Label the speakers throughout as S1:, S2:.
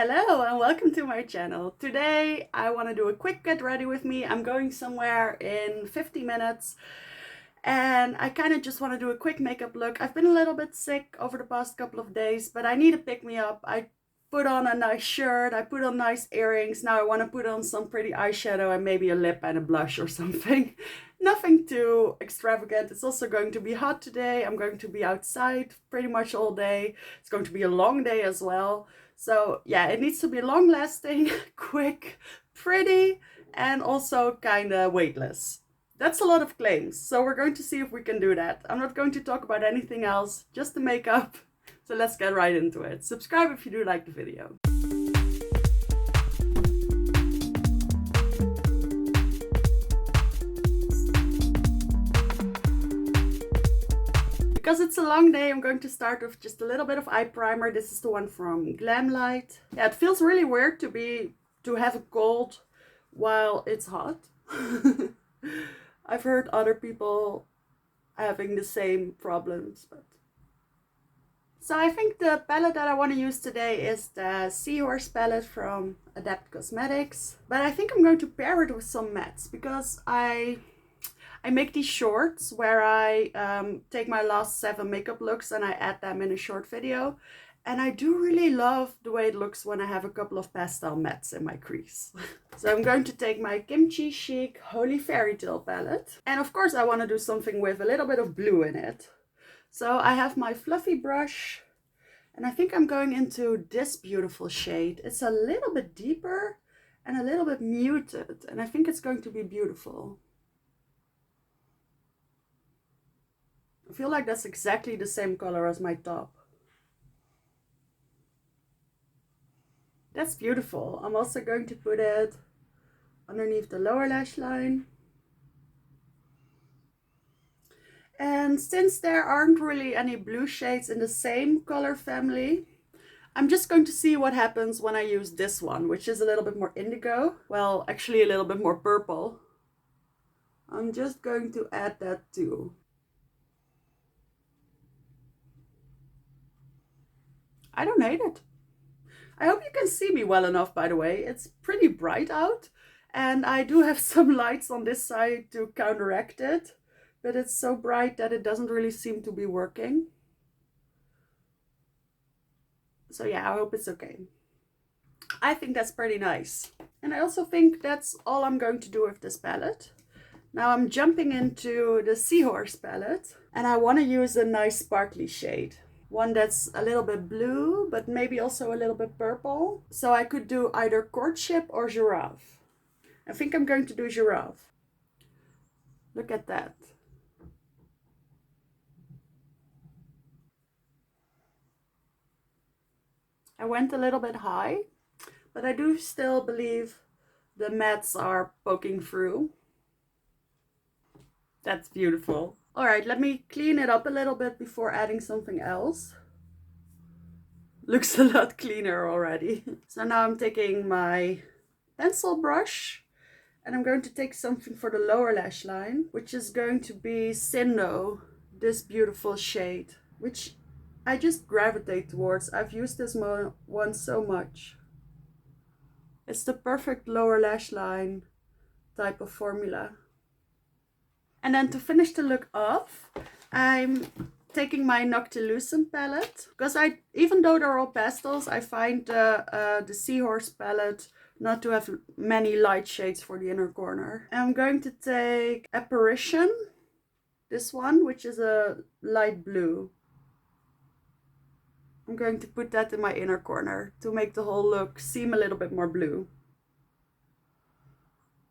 S1: Hello and welcome to my channel. Today I want to do a quick get ready with me. I'm going somewhere in 50 minutes and I kind of just want to do a quick makeup look. I've been a little bit sick over the past couple of days, but I need a pick me up. I put on a nice shirt, I put on nice earrings. Now I want to put on some pretty eyeshadow and maybe a lip and a blush or something. Nothing too extravagant. It's also going to be hot today. I'm going to be outside pretty much all day. It's going to be a long day as well. So yeah, it needs to be long lasting, quick, pretty, and also kind of weightless. That's a lot of claims, so we're going to see if we can do that. I'm not going to talk about anything else, just the makeup. So let's get right into it. Subscribe if you do like the video. Because it's a long day, I'm going to start with just a little bit of eye primer. This is the one from Glamlight. Yeah, it feels really weird to have a cold while it's hot. I've heard other people having the same problems, but so I think the palette that I want to use today is the Seahorse palette from Adapt Cosmetics. But I think I'm going to pair it with some mattes because I make these shorts where I take my last 7 makeup looks and I add them in a short video. And I do really love the way it looks when I have a couple of pastel mattes in my crease. So I'm going to take my Kimchi Chic Holy Fairy Tale palette. And of course I want to do something with a little bit of blue in it. So I have my fluffy brush. And I think I'm going into this beautiful shade. It's a little bit deeper and a little bit muted. And I think it's going to be beautiful. I feel like that's exactly the same color as my top. That's beautiful. I'm also going to put it underneath the lower lash line. And since there aren't really any blue shades in the same color family, I'm just going to see what happens when I use this one, which is a little bit more indigo. Well, actually a little bit more purple. I'm just going to add that too. I don't hate it. I hope you can see me well enough, by the way. It's pretty bright out and I do have some lights on this side to counteract it, but it's so bright that it doesn't really seem to be working. So yeah, I hope it's okay. I think that's pretty nice. And I also think that's all I'm going to do with this palette. Now I'm jumping into the Seahorse palette and I want to use a nice sparkly shade. One that's a little bit blue, but maybe also a little bit purple. So I could do either Courtship or Giraffe. I think I'm going to do Giraffe. Look at that. I went a little bit high, but I do still believe the mattes are poking through. That's beautiful. All right, let me clean it up a little bit before adding something else. Looks a lot cleaner already. So now I'm taking my pencil brush and I'm going to take something for the lower lash line, which is going to be Cindo, this beautiful shade, which I just gravitate towards. I've used this one so much. It's the perfect lower lash line type of formula. And then to finish the look off, I'm taking my Noctilucent palette, because even though they're all pastels, I find the Seahorse palette not to have many light shades for the inner corner. And I'm going to take Apparition, this one, which is a light blue. I'm going to put that in my inner corner to make the whole look seem a little bit more blue.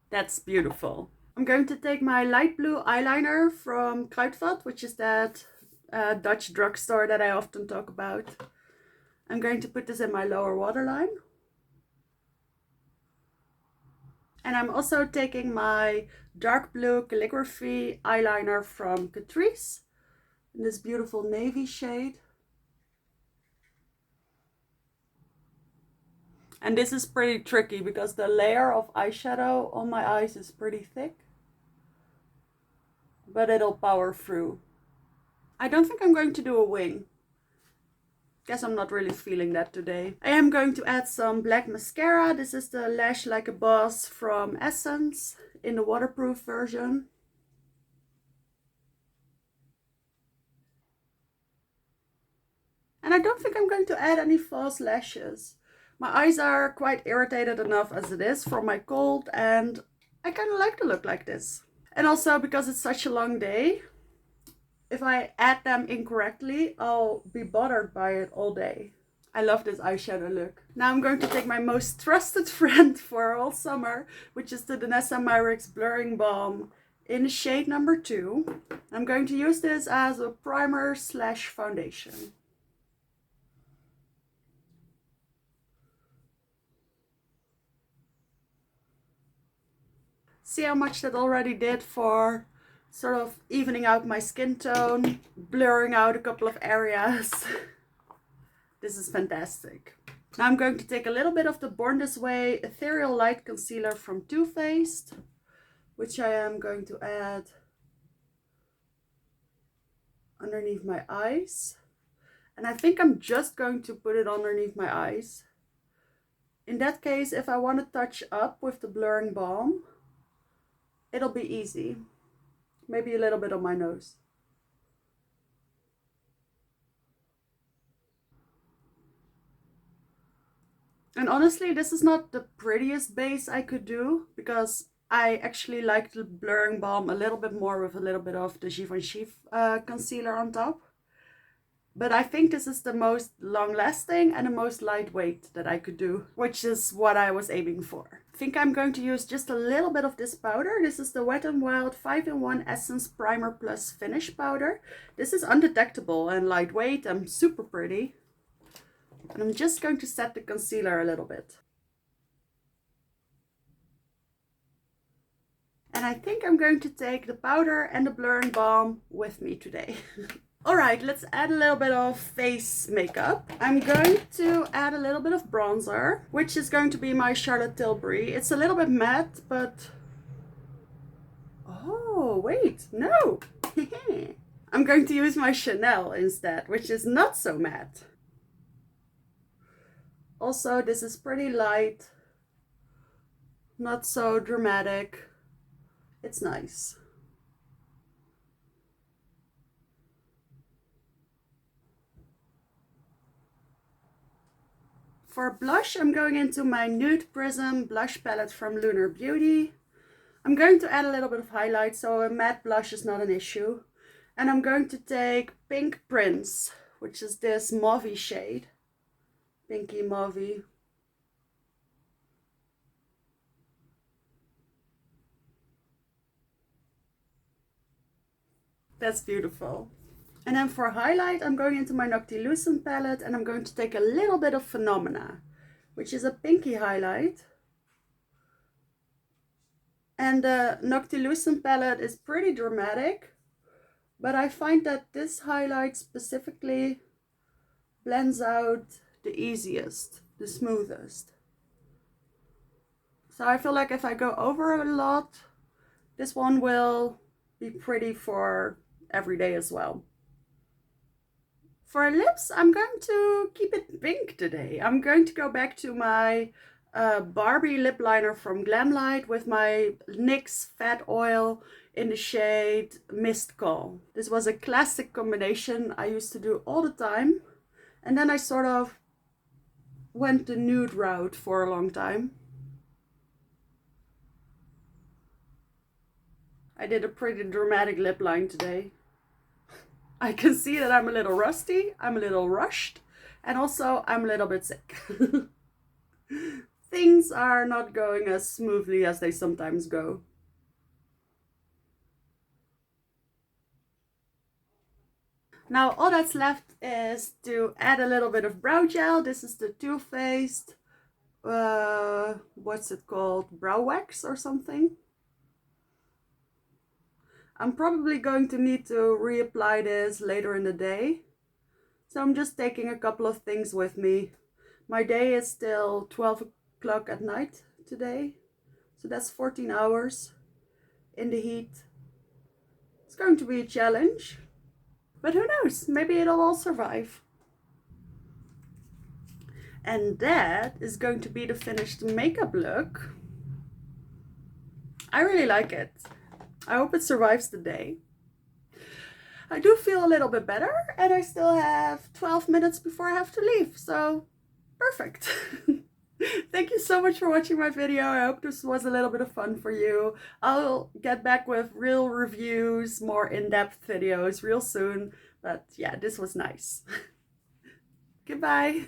S1: That's beautiful. I'm going to take my light blue eyeliner from Kruidvat, which is that Dutch drugstore that I often talk about. I'm going to put this in my lower waterline. And I'm also taking my dark blue calligraphy eyeliner from Catrice in this beautiful navy shade. And this is pretty tricky because the layer of eyeshadow on my eyes is pretty thick, but it'll power through. I don't think I'm going to do a wing. Guess I'm not really feeling that today. I am going to add some black mascara. This is the Lash Like a Boss from Essence in the waterproof version. And I don't think I'm going to add any false lashes. My eyes are quite irritated enough as it is from my cold, and I kind of like to look like this. And also because it's such a long day, if I add them incorrectly, I'll be bothered by it all day. I love this eyeshadow look. Now I'm going to take my most trusted friend for all summer, which is the Danessa Myricks Blurring Balm in the shade number 2. I'm going to use this as a primer slash foundation. See how much that already did for sort of evening out my skin tone, blurring out a couple of areas. This is fantastic. Now I'm going to take a little bit of the Born This Way Ethereal Light Concealer from Too Faced, which I am going to add underneath my eyes. And I think I'm just going to put it underneath my eyes. In that case, if I want to touch up with the blurring balm, it'll be easy. Maybe a little bit on my nose. And honestly, this is not the prettiest base I could do, because I actually like the blurring balm a little bit more with a little bit of the Givenchy concealer on top. But I think this is the most long-lasting and the most lightweight that I could do, which is what I was aiming for. I think I'm going to use just a little bit of this powder. This is the Wet n Wild 5-in-1 Essence Primer Plus Finish Powder. This is undetectable and lightweight and super pretty. And I'm just going to set the concealer a little bit. And I think I'm going to take the powder and the blurring balm with me today. Alright, let's add a little bit of face makeup. I'm going to add a little bit of bronzer, which is going to be my Charlotte Tilbury. It's a little bit matte, but... Oh, wait, no! I'm going to use my Chanel instead, which is not so matte. Also, this is pretty light, not so dramatic. It's nice. For blush, I'm going into my Nude Prism blush palette from Lunar Beauty. I'm going to add a little bit of highlight, so a matte blush is not an issue. And I'm going to take Pink Prince, which is this mauve shade. Pinky mauve. That's beautiful. And then for highlight, I'm going into my Noctilucent palette and I'm going to take a little bit of Phenomena, which is a pinky highlight. And the Noctilucent palette is pretty dramatic, but I find that this highlight specifically blends out the easiest, the smoothest. So I feel like if I go over a lot, this one will be pretty for every day as well. For lips, I'm going to keep it pink today. I'm going to go back to my Barbie lip liner from Glamlight with my NYX Fat Oil in the shade Mist Call. This was a classic combination I used to do all the time. And then I sort of went the nude route for a long time. I did a pretty dramatic lip line today. I can see that I'm a little rusty, I'm a little rushed, and also I'm a little bit sick. Things are not going as smoothly as they sometimes go. Now all that's left is to add a little bit of brow gel. This is the Too Faced, what's it called? Brow wax or something. I'm probably going to need to reapply this later in the day. So I'm just taking a couple of things with me. My day is still 12 o'clock at night today. So that's 14 hours in the heat. It's going to be a challenge. But who knows? Maybe it'll all survive. And that is going to be the finished makeup look. I really like it. I hope it survives the day. I do feel a little bit better, and I still have 12 minutes before I have to leave, so perfect. Thank you so much for watching my video. I hope this was a little bit of fun for you. I'll get back with real reviews, more in-depth videos real soon. But yeah, this was nice. Goodbye.